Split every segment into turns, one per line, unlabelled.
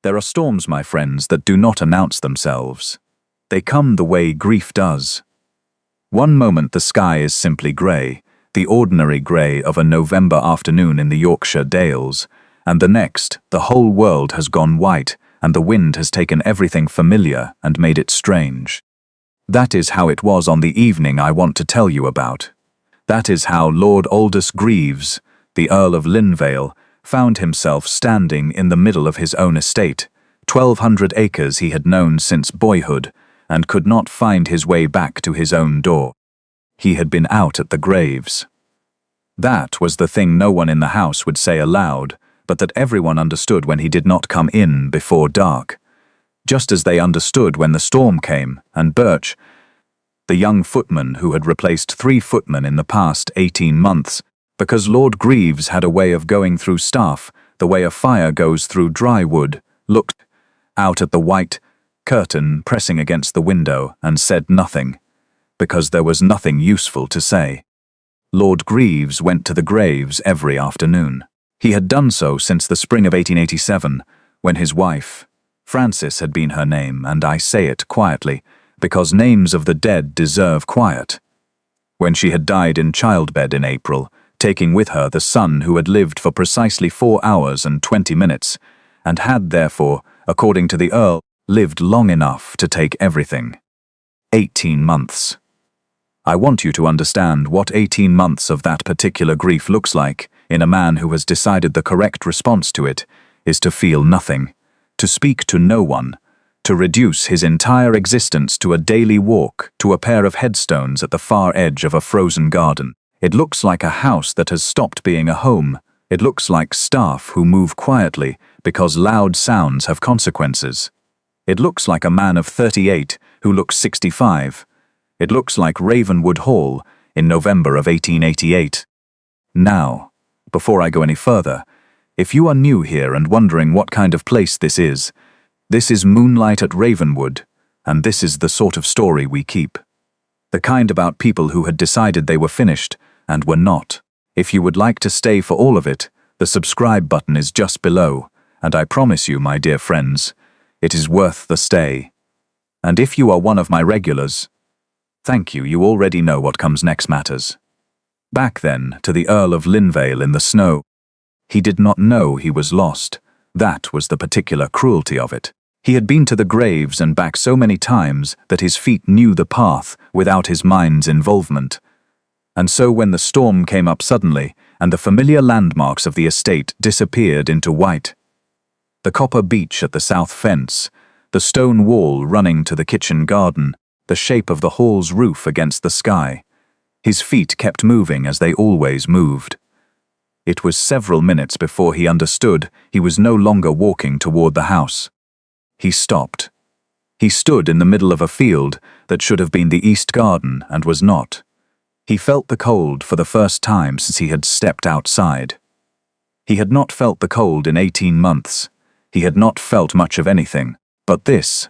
There are storms, my friends, that do not announce themselves. They come the way grief does. One moment the sky is simply grey, the ordinary grey of a November afternoon in the Yorkshire dales, and the next, the whole world has gone white, and the wind has taken everything familiar and made it strange. That is how it was on the evening I want to tell you about. That is how Lord Aldous Greaves, the Earl of Linvale, found himself standing in the middle of his own estate, 1,200 acres he had known since boyhood, and could not find his way back to his own door. He had been out at the graves. That was the thing no one in the house would say aloud, but that everyone understood when he did not come in before dark, just as they understood when the storm came, and Birch, the young footman who had replaced 3 footmen in the past 18 months, because Lord Greaves had a way of going through staff, the way a fire goes through dry wood, looked out at the white curtain pressing against the window and said nothing, because there was nothing useful to say. Lord Greaves went to the graves every afternoon. He had done so since the spring of 1887, when his wife, Frances had been her name, and I say it quietly, because names of the dead deserve quiet. When she had died in childbed in April, taking with her the son who had lived for precisely 4 hours and 20 minutes, and had therefore, according to the Earl, lived long enough to take everything. 18 months. I want you to understand what 18 months of that particular grief looks like in a man who has decided the correct response to it is to feel nothing, to speak to no one, to reduce his entire existence to a daily walk, to a pair of headstones at the far edge of a frozen garden. It looks like a house that has stopped being a home. It looks like staff who move quietly because loud sounds have consequences. It looks like a man of 38 who looks 65. It looks like Ravenwood Hall in November of 1888. Now, before I go any further, if you are new here and wondering what kind of place this is Moonlight at Ravenwood, and this is the sort of story we keep. The kind about people who had decided they were finished and were not. If you would like to stay for all of it, the subscribe button is just below, and I promise you, my dear friends, it is worth the stay. And if you are one of my regulars, thank you, you already know what comes next matters. Back then, to the Earl of Linvale in the snow. He did not know he was lost. That was the particular cruelty of it. He had been to the graves and back so many times that his feet knew the path without his mind's involvement. And so when the storm came up suddenly and the familiar landmarks of the estate disappeared into white, the copper beech at the south fence, the stone wall running to the kitchen garden, the shape of the hall's roof against the sky, his feet kept moving as they always moved. It was several minutes before he understood he was no longer walking toward the house. He stopped. He stood in the middle of a field that should have been the east garden and was not. He felt the cold for the first time since he had stepped outside. He had not felt the cold in 18 months. He had not felt much of anything, but this.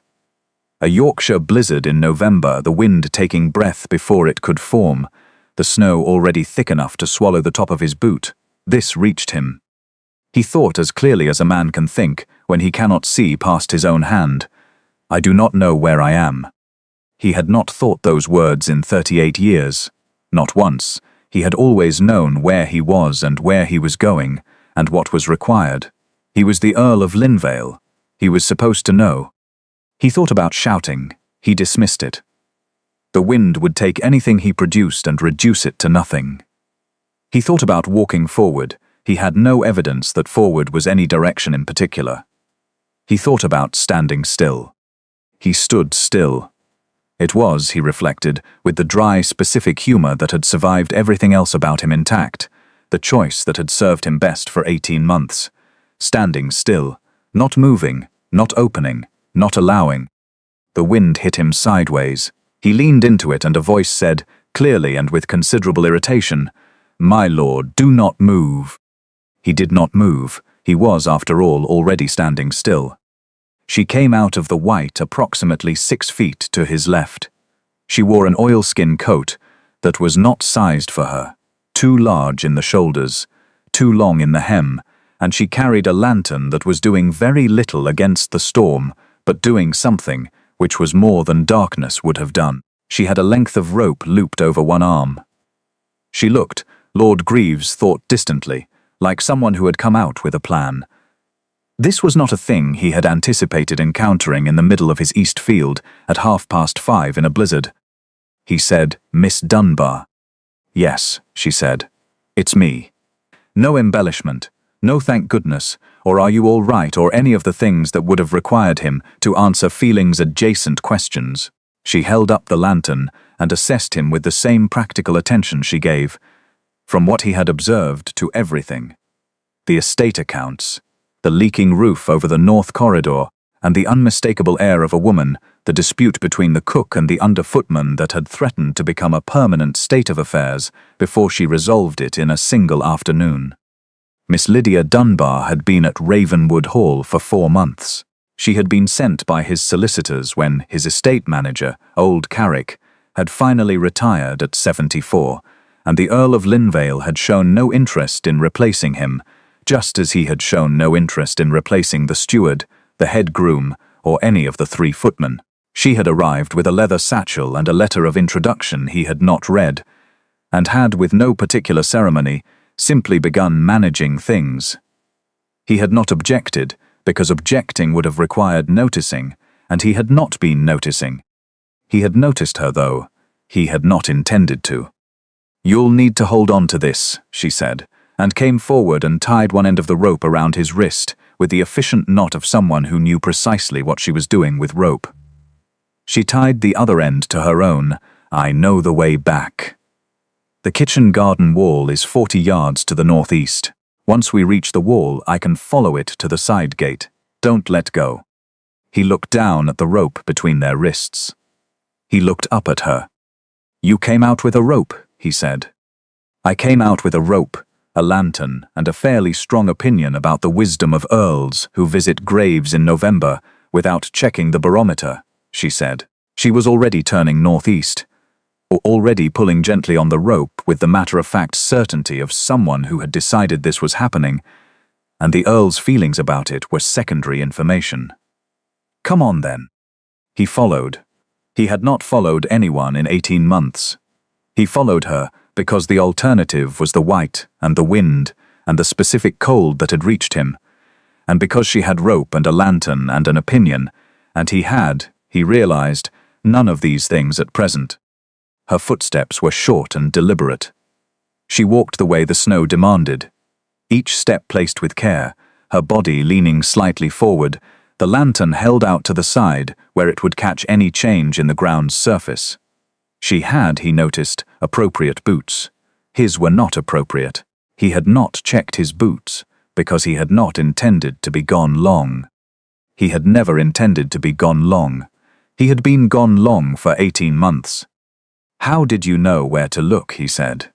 A Yorkshire blizzard in November, the wind taking breath before it could form, the snow already thick enough to swallow the top of his boot. This reached him. He thought as clearly as a man can think when he cannot see past his own hand. I do not know where I am. He had not thought those words in 38 years. Not once. He had always known where he was and where he was going, and what was required. He was the Earl of Linvale. He was supposed to know. He thought about shouting. He dismissed it. The wind would take anything he produced and reduce it to nothing. He thought about walking forward. He had no evidence that forward was any direction in particular. He thought about standing still. He stood still. It was, he reflected, with the dry, specific humor that had survived everything else about him intact, the choice that had served him best for 18 months. Standing still, not moving, not opening, not allowing. The wind hit him sideways. He leaned into it and a voice said, clearly and with considerable irritation, "My lord, do not move." He did not move. He was, after all, already standing still. She came out of the white approximately 6 feet to his left. She wore an oilskin coat that was not sized for her, too large in the shoulders, too long in the hem, and she carried a lantern that was doing very little against the storm, but doing something which was more than darkness would have done. She had a length of rope looped over one arm. She looked, Lord Greaves thought distantly, like someone who had come out with a plan. This was not a thing he had anticipated encountering in the middle of his east field at 5:30 in a blizzard. He said, "Miss Dunbar." "Yes," she said. "It's me." No embellishment, no thank goodness, or are you all right, or any of the things that would have required him to answer feelings-adjacent questions. She held up the lantern and assessed him with the same practical attention she gave, from what he had observed, to everything. The estate accounts, the leaking roof over the north corridor, and the unmistakable air of a woman, the dispute between the cook and the under-footman that had threatened to become a permanent state of affairs before she resolved it in a single afternoon. Miss Lydia Dunbar had been at Ravenwood Hall for 4 months. She had been sent by his solicitors when his estate manager, old Carrick, had finally retired at 74, and the Earl of Linvale had shown no interest in replacing him, just as he had shown no interest in replacing the steward, the head groom, or any of the 3 footmen. She had arrived with a leather satchel and a letter of introduction he had not read, and had, with no particular ceremony, simply begun managing things. He had not objected, because objecting would have required noticing, and he had not been noticing. He had noticed her, though. He had not intended to. "You'll need to hold on to this," she said, and came forward and tied one end of the rope around his wrist with the efficient knot of someone who knew precisely what she was doing with rope. She tied the other end to her own. "I know the way back. The kitchen garden wall is 40 yards to the northeast. Once we reach the wall, I can follow it to the side gate. Don't let go." He looked down at the rope between their wrists. He looked up at her. "You came out with a rope," he said. "I came out with a rope, a lantern, and a fairly strong opinion about the wisdom of earls who visit graves in November without checking the barometer," she said. She was already turning northeast, or already pulling gently on the rope with the matter-of-fact certainty of someone who had decided this was happening, and the Earl's feelings about it were secondary information. "Come on, then." He followed. He had not followed anyone in 18 months. He followed her because the alternative was the white and the wind and the specific cold that had reached him, and because she had rope and a lantern and an opinion, and he had, he realized, none of these things at present. Her footsteps were short and deliberate. She walked the way the snow demanded, each step placed with care, her body leaning slightly forward, the lantern held out to the side where it would catch any change in the ground's surface. She had, he noticed, appropriate boots. His were not appropriate. He had not checked his boots because he had not intended to be gone long. He had never intended to be gone long. He had been gone long for 18 months. "How did you know where to look?" he said.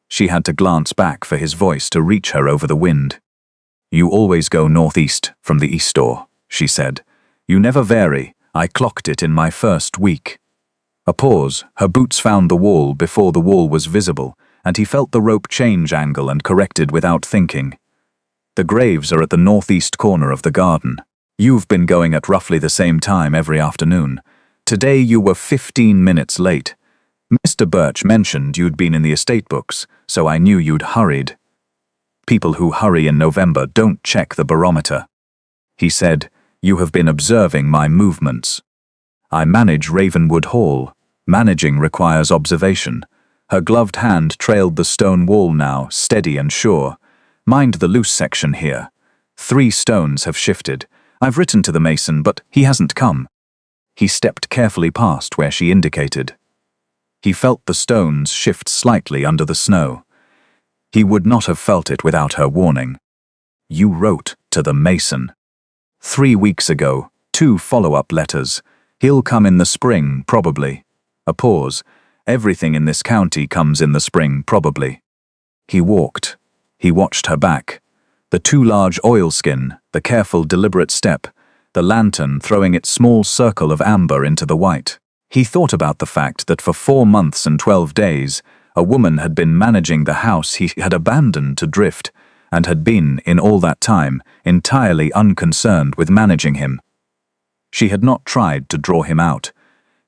She had to glance back for his voice to reach her over the wind. "You always go northeast from the east door," she said. "You never vary. I clocked it in my first week." A pause. Her boots found the wall before the wall was visible, and he felt the rope change angle and corrected without thinking. "The graves are at the northeast corner of the garden. You've been going at roughly the same time every afternoon. Today you were 15 minutes late. Mr. Birch mentioned you'd been in the estate books, so I knew you'd hurried. People who hurry in November don't check the barometer." He said, "You have been observing my movements." "I manage Ravenwood Hall. Managing requires observation." Her gloved hand trailed the stone wall now, steady and sure. "Mind the loose section here. 3 stones have shifted. I've written to the mason, but he hasn't come." He stepped carefully past where she indicated. He felt the stones shift slightly under the snow. He would not have felt it without her warning. "You wrote to the mason." 3 weeks ago, 2 follow-up letters. "He'll come in the spring, probably." A pause. "Everything in this county comes in the spring, probably." He walked. He watched her back. The too large oilskin, the careful, deliberate step, the lantern throwing its small circle of amber into the white. He thought about the fact that for 4 months and 12 days, a woman had been managing the house he had abandoned to drift, and had been, in all that time, entirely unconcerned with managing him. She had not tried to draw him out.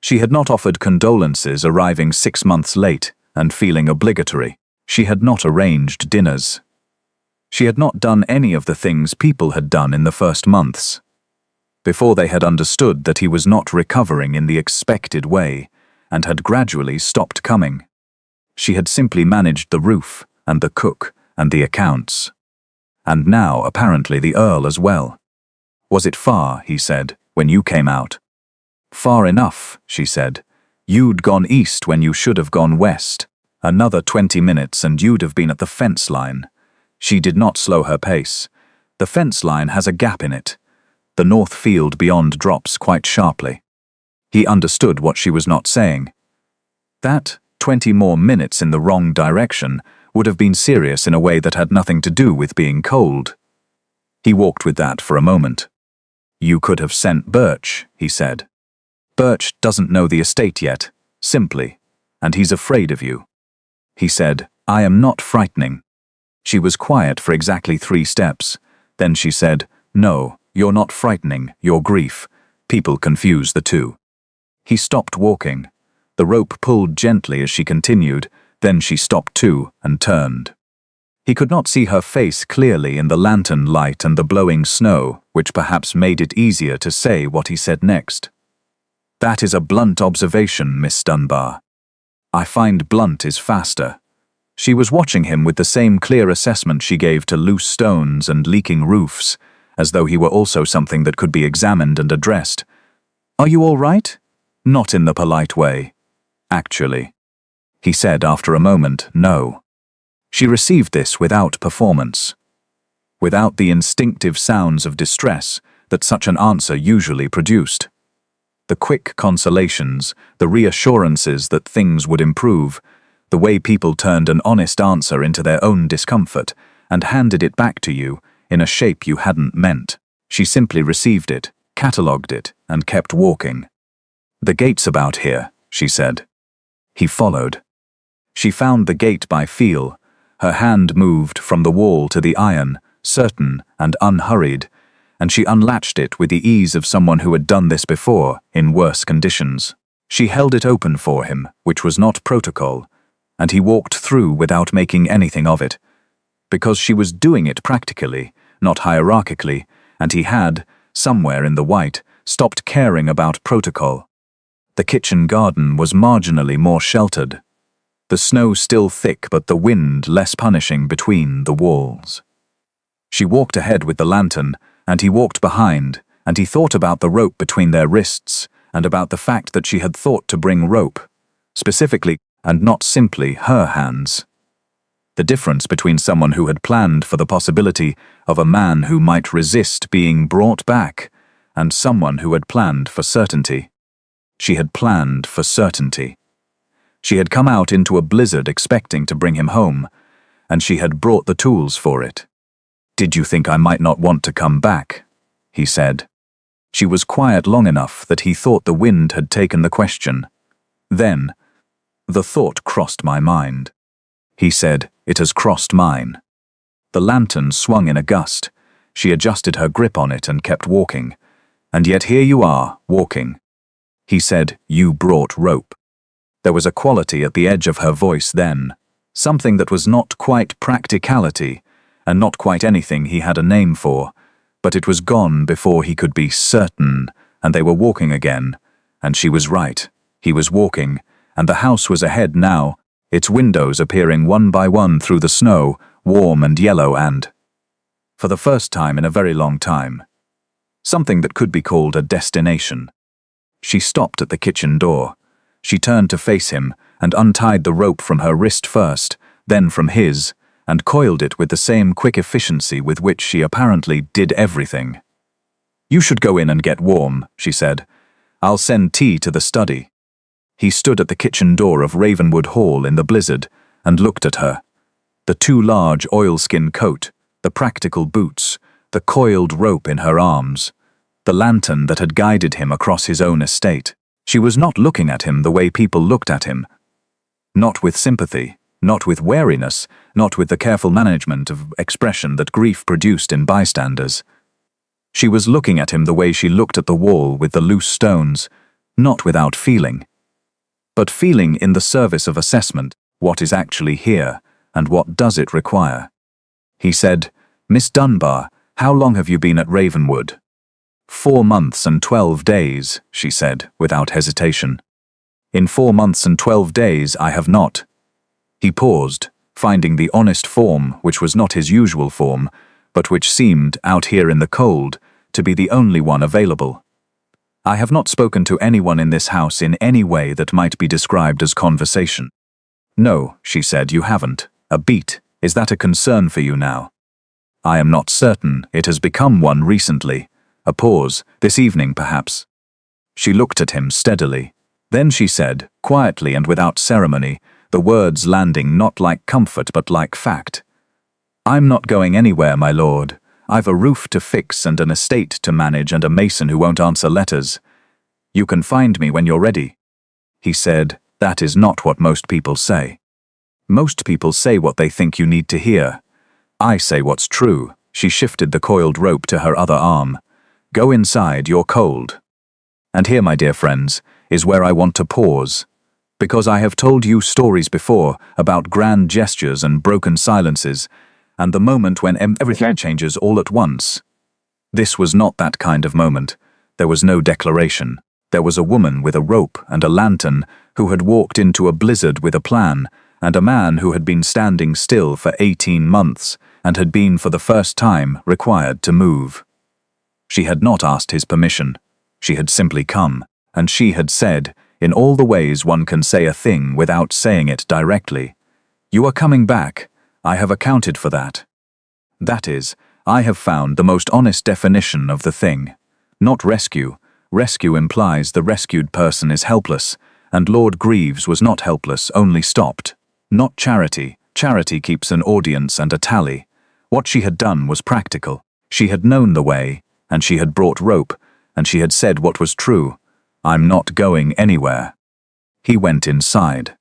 She had not offered condolences arriving 6 months late and feeling obligatory. She had not arranged dinners. She had not done any of the things people had done in the first months. Before they had understood that he was not recovering in the expected way and had gradually stopped coming. She had simply managed the roof and the cook and the accounts. And now, apparently, the Earl as well. Was it far, he said, when you came out? Far enough, she said. You'd gone east when you should have gone west. Another 20 minutes and you'd have been at the fence line. She did not slow her pace. The fence line has a gap in it. The north field beyond drops quite sharply. He understood what she was not saying. That 20 more minutes in the wrong direction would have been serious in a way that had nothing to do with being cold. He walked with that for a moment. You could have sent Birch, he said. Birch doesn't know the estate yet, simply, and he's afraid of you. He said, I am not frightening. She was quiet for exactly 3 steps. Then she said, no, you're not frightening, you're grief. People confuse the two. He stopped walking. The rope pulled gently as she continued, then she stopped too and turned. He could not see her face clearly in the lantern light and the blowing snow, which perhaps made it easier to say what he said next. That is a blunt observation, Miss Dunbar. I find blunt is faster. She was watching him with the same clear assessment she gave to loose stones and leaking roofs, as though he were also something that could be examined and addressed. Are you all right? Not in the polite way. Actually. He said after a moment, no. She received this without performance, without the instinctive sounds of distress that such an answer usually produced. The quick consolations, the reassurances that things would improve, the way people turned an honest answer into their own discomfort and handed it back to you in a shape you hadn't meant. She simply received it, catalogued it, and kept walking. The gate's about here, she said. He followed. She found the gate by feel. Her hand moved from the wall to the iron, certain and unhurried, and she unlatched it with the ease of someone who had done this before, in worse conditions. She held it open for him, which was not protocol, and he walked through without making anything of it, because she was doing it practically, not hierarchically, and he had, somewhere in the white, stopped caring about protocol. The kitchen garden was marginally more sheltered. The snow still thick but the wind less punishing between the walls. She walked ahead with the lantern, and he walked behind, and he thought about the rope between their wrists, and about the fact that she had thought to bring rope, specifically, and not simply her hands. The difference between someone who had planned for the possibility of a man who might resist being brought back, and someone who had planned for certainty. She had planned for certainty. She had come out into a blizzard expecting to bring him home, and she had brought the tools for it. Did you think I might not want to come back? He said. She was quiet long enough that he thought the wind had taken the question. Then, the thought crossed my mind. He said, it has crossed mine. The lantern swung in a gust. She adjusted her grip on it and kept walking. And yet here you are, walking. He said, you brought rope. There was a quality at the edge of her voice then, something that was not quite practicality, and not quite anything he had a name for, but it was gone before he could be certain, and they were walking again, and she was right. He was walking, and the house was ahead now, its windows appearing one by one through the snow, warm and yellow and, for the first time in a very long time, something that could be called a destination. She stopped at the kitchen door. She turned to face him and untied the rope from her wrist first, then from his, and coiled it with the same quick efficiency with which she apparently did everything. You should go in and get warm, she said. I'll send tea to the study. He stood at the kitchen door of Ravenwood Hall in the blizzard and looked at her. The too large oilskin coat, the practical boots, the coiled rope in her arms, the lantern that had guided him across his own estate. She was not looking at him the way people looked at him. Not with sympathy, not with wariness, not with the careful management of expression that grief produced in bystanders. She was looking at him the way she looked at the wall with the loose stones, not without feeling. But feeling in the service of assessment, what is actually here, and what does it require? He said, "Miss Dunbar, how long have you been at Ravenwood?" 4 months and 12 days, she said, without hesitation. In 4 months and 12 days I have not. He paused, finding the honest form, which was not his usual form, but which seemed, out here in the cold, to be the only one available. "I have not spoken to anyone in this house in any way that might be described as conversation." "No," she said, "you haven't. A beat. Is that a concern for you now?" "I am not certain. It has become one recently." A pause. "This evening, perhaps." She looked at him steadily. Then she said, quietly and without ceremony, the words landing not like comfort but like fact, "I'm not going anywhere, my lord. I've a roof to fix and an estate to manage and a mason who won't answer letters. You can find me when you're ready." He said, "That is not what most people say. Most people say what they think you need to hear. I say what's true." She shifted the coiled rope to her other arm. "Go inside, you're cold." And here, my dear friends, is where I want to pause. Because I have told you stories before about grand gestures and broken silences, and the moment when everything changes all at once. This was not that kind of moment. There was no declaration. There was a woman with a rope and a lantern who had walked into a blizzard with a plan, and a man who had been standing still for 18 months and had been for the first time required to move. She had not asked his permission. She had simply come, and she had said, in all the ways one can say a thing without saying it directly, "You are coming back. I have accounted for that." That is, I have found the most honest definition of the thing. Not rescue. Rescue implies the rescued person is helpless, and Lord Greaves was not helpless, only stopped. Not charity. Charity keeps an audience and a tally. What she had done was practical. She had known the way, and she had brought rope, and she had said what was true. "I'm not going anywhere." He went inside.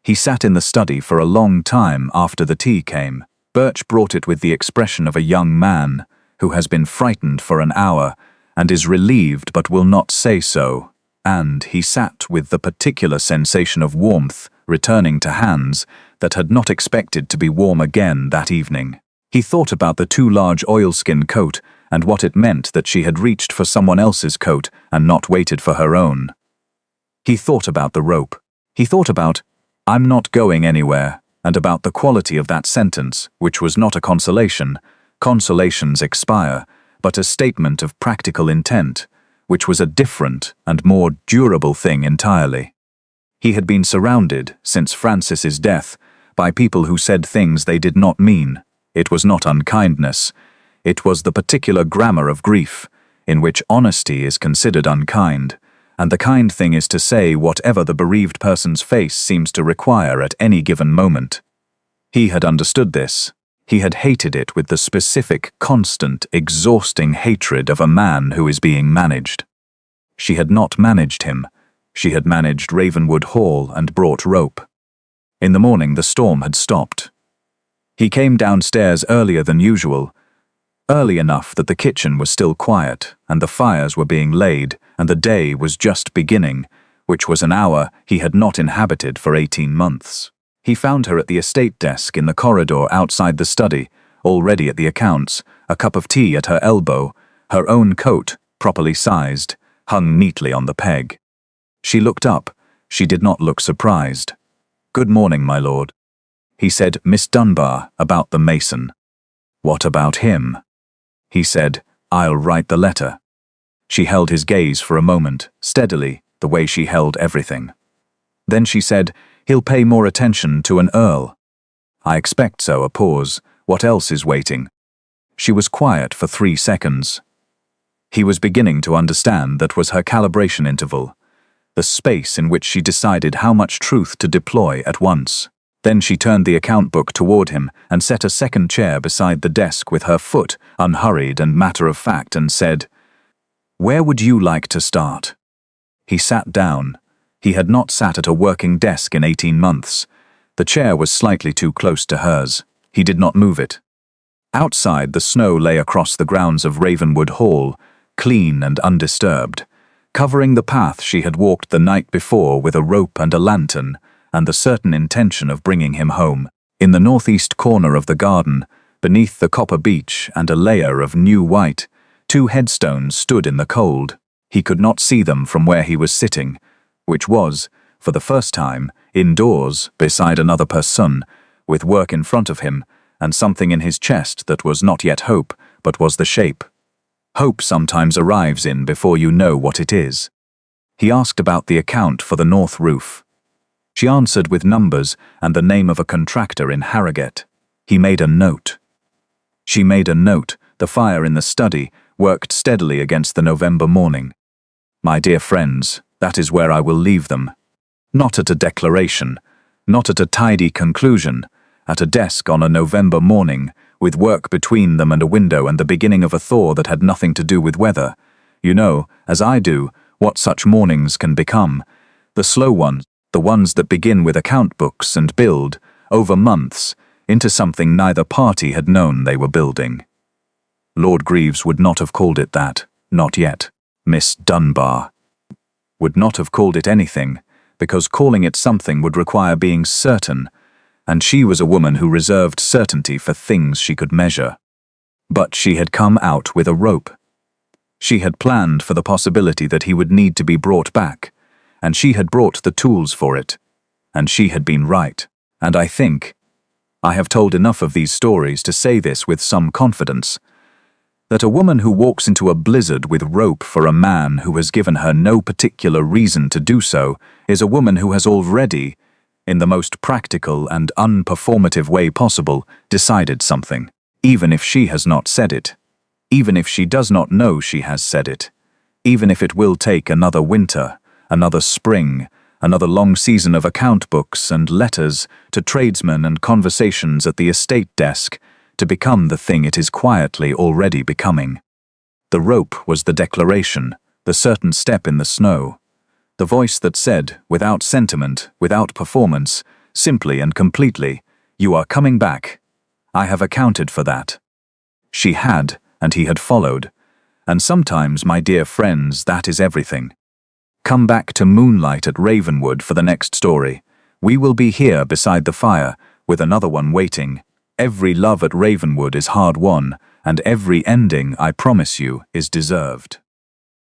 He sat in the study for a long time after the tea came. Birch brought it with the expression of a young man who has been frightened for an hour and is relieved but will not say so, and he sat with the particular sensation of warmth returning to hands that had not expected to be warm again that evening. He thought about the too large oilskin coat and what it meant that she had reached for someone else's coat and not waited for her own. He thought about the rope. He thought about, "I'm not going anywhere," and about the quality of that sentence, which was not a consolation. Consolations expire, but a statement of practical intent, which was a different and more durable thing entirely. He had been surrounded, since Francis's death, by people who said things they did not mean. It was not unkindness. It was the particular grammar of grief, in which honesty is considered unkind, and the kind thing is to say whatever the bereaved person's face seems to require at any given moment. He had understood this. He had hated it with the specific, constant, exhausting hatred of a man who is being managed. She had not managed him. She had managed Ravenwood Hall and brought rope. In the morning the storm had stopped. He came downstairs earlier than usual, early enough that the kitchen was still quiet, and the fires were being laid, and the day was just beginning, which was an hour he had not inhabited for 18 months. He found her at the estate desk in the corridor outside the study, already at the accounts, a cup of tea at her elbow, her own coat, properly sized, hung neatly on the peg. She looked up. She did not look surprised. "Good morning, my lord." He said, "Miss Dunbar, about the mason." "What about him?" He said, "I'll write the letter." She held his gaze for a moment, steadily, the way she held everything. Then she said, "He'll pay more attention to an earl." "I expect so." A pause. "What else is waiting?" She was quiet for 3 seconds. He was beginning to understand that was her calibration interval, the space in which she decided how much truth to deploy at once. Then she turned the account book toward him and set a second chair beside the desk with her foot, unhurried and matter-of-fact, and said, "Where would you like to start?" He sat down. He had not sat at a working desk in 18 months. The chair was slightly too close to hers. He did not move it. Outside, the snow lay across the grounds of Ravenwood Hall, clean and undisturbed, covering the path she had walked the night before with a rope and a lantern, and the certain intention of bringing him home. In the northeast corner of the garden, beneath the copper beech and a layer of new white, 2 headstones stood in the cold. He could not see them from where he was sitting, which was, for the first time, indoors beside another person, with work in front of him, and something in his chest that was not yet hope, but was the shape. Hope sometimes arrives in before you know what it is. He asked about the account for the north roof. She answered with numbers and the name of a contractor in Harrogate. He made a note. She made a note. The fire in the study worked steadily against the November morning. My dear friends, that is where I will leave them. Not at a declaration, not at a tidy conclusion, at a desk on a November morning, with work between them and a window and the beginning of a thaw that had nothing to do with weather. You know, as I do, what such mornings can become. The slow ones, the ones that begin with account books and build, over months, into something neither party had known they were building. Lord Greaves would not have called it that, not yet. Miss Dunbar would not have called it anything, because calling it something would require being certain, and she was a woman who reserved certainty for things she could measure. But she had come out with a rope. She had planned for the possibility that he would need to be brought back, and she had brought the tools for it, and she had been right. And I think, I have told enough of these stories to say this with some confidence, that a woman who walks into a blizzard with rope for a man who has given her no particular reason to do so is a woman who has already, in the most practical and unperformative way possible, decided something, even if she has not said it, even if she does not know she has said it, even if it will take another winter, another spring, another long season of account books and letters to tradesmen and conversations at the estate desk to become the thing it is quietly already becoming. The rope was the declaration, the certain step in the snow, the voice that said, without sentiment, without performance, simply and completely, "You are coming back. I have accounted for that." She had, and he had followed. And sometimes, my dear friends, that is everything. Come back to moonlight at Ravenwood for the next story. We will be here beside the fire, with another one waiting. Every love at Ravenwood is hard won, and every ending, I promise you, is deserved.